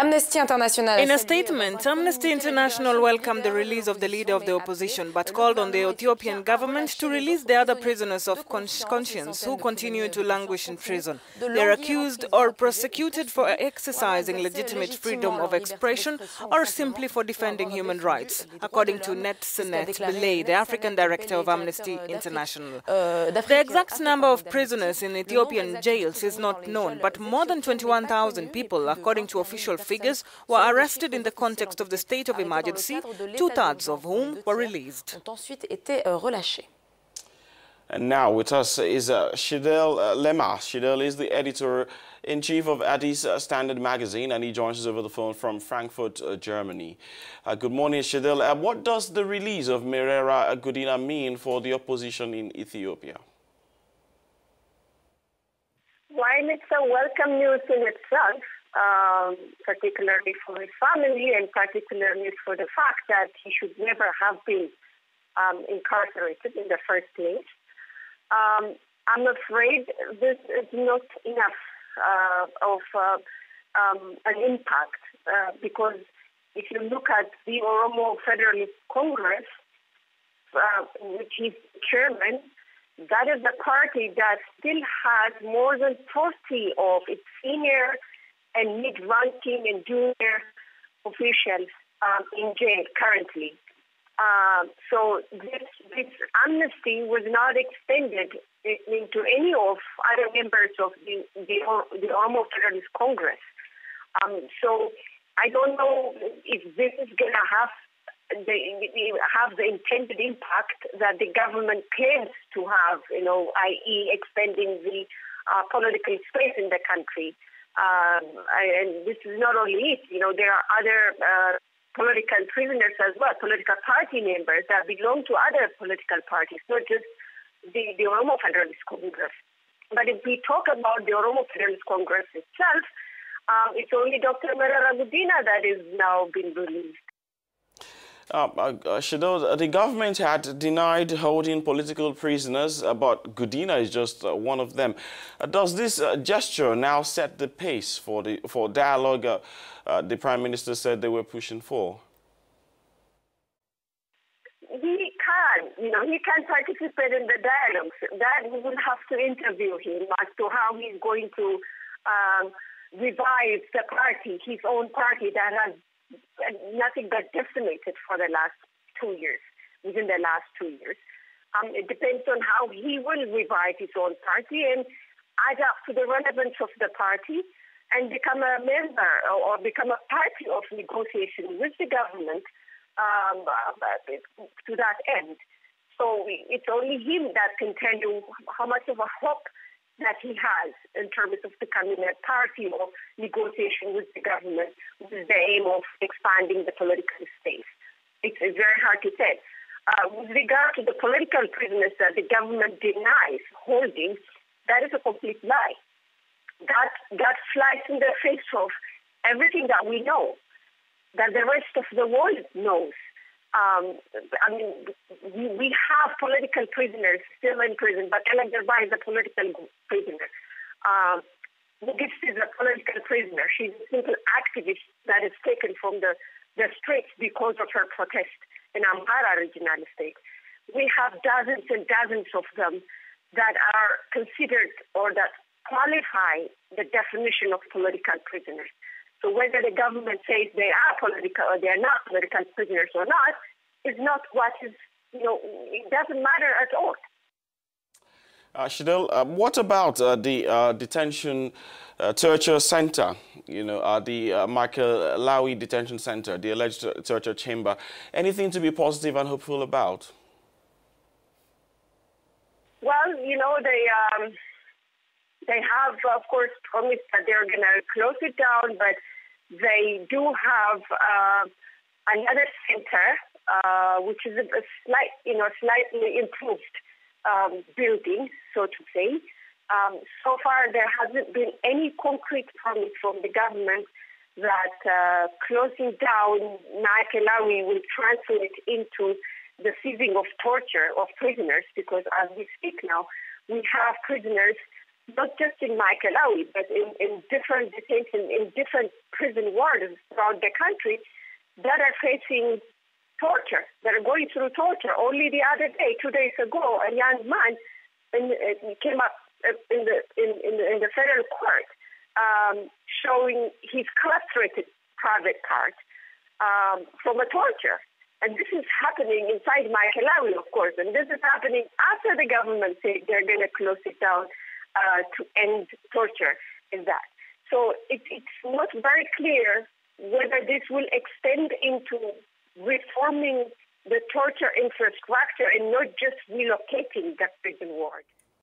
In a statement, Amnesty International welcomed the release of the leader of the opposition, but called on the Ethiopian government to release the other prisoners of conscience who continue to languish in prison. They are accused or prosecuted for exercising legitimate freedom of expression or simply for defending human rights, according to Netsenet Belay, the African director of Amnesty International. The exact number of prisoners in Ethiopian jails is not known, but more than 21,000 people, according to official figures, were arrested in the context of the state of emergency, two-thirds of whom were released. And now with us is Shidel Lema. Shidel is the editor-in-chief of Addis Standard magazine, and he joins us over the phone from Frankfurt, Germany. Good morning, Shidel. What does the release of Merera Gudina mean for the opposition in Ethiopia? While it's a welcome news in itself, particularly for his family and particularly for the fact that he should never have been incarcerated in the first place, I'm afraid this is not enough of an impact because if you look at the Oromo Federalist Congress, which he's chairman, that is the party that still has more than 40 of its senior and mid-ranking and junior officials in jail currently. So this amnesty was not extended into any of other members of the Oromo Federalist Congress. So I don't know if this is going to have the intended impact that the government claims to have, i.e. expanding the political space in the country. And this is not only it, there are other political prisoners as well, political party members that belong to other political parties, not just the Oromo Federalist Congress. But if we talk about the Oromo Federalist Congress itself, it's only Dr. Merera Gudina that is now been released. Shidel, the government had denied holding political prisoners, but Gudina is just one of them. Does this gesture now set the pace for dialogue the Prime Minister said they were pushing for? He can participate in the dialogues. That we will have to interview him as to how he's going to revive the party, his own party that has nothing but decimated for the last 2 years, within the last 2 years. It depends on how he will revive his own party and add up to the relevance of the party and become a member or become a party of negotiation with the government to that end. So it's only him that can tell you how much of a hope that he has in terms of becoming a party of negotiation with the government with the aim of expanding the political space. It's very hard to say. With regard to the political prisoners that the government denies holding, that is a complete lie. That flies in the face of everything that we know, that the rest of the world knows. We have political prisoners still in prison, but Ellen Derba is a political prisoner. This is a political prisoner. She's a simple activist that is taken from the streets because of her protest in Amhara regional state. We have dozens and dozens of them that are considered or that qualify the definition of political prisoners. So whether the government says they are political or they are not political prisoners or not is not what is, it doesn't matter at all. Shidel, what about the detention torture center, the Michael Lawi detention center, the alleged torture chamber? Anything to be positive and hopeful about? Well, they have, of course, promised that they're going to close it down, but they do have another center, which is a slightly improved building, so to say. So far, there hasn't been any concrete promise from the government that closing down Michael Lawi will translate into the ceasing of torture of prisoners, because as we speak now, we have prisoners not just in Maekelawi, but in different detention, in different prison wards throughout the country that are facing torture, that are going through torture. Only the other day, 2 days ago, a young man came up in the federal court showing his castrated private part from a torture. And this is happening inside Maekelawi, of course, and this is happening after the government said they're going to close it down to end torture in that. So it's not very clear whether this will extend into reforming the torture infrastructure and not just relocating that prison ward.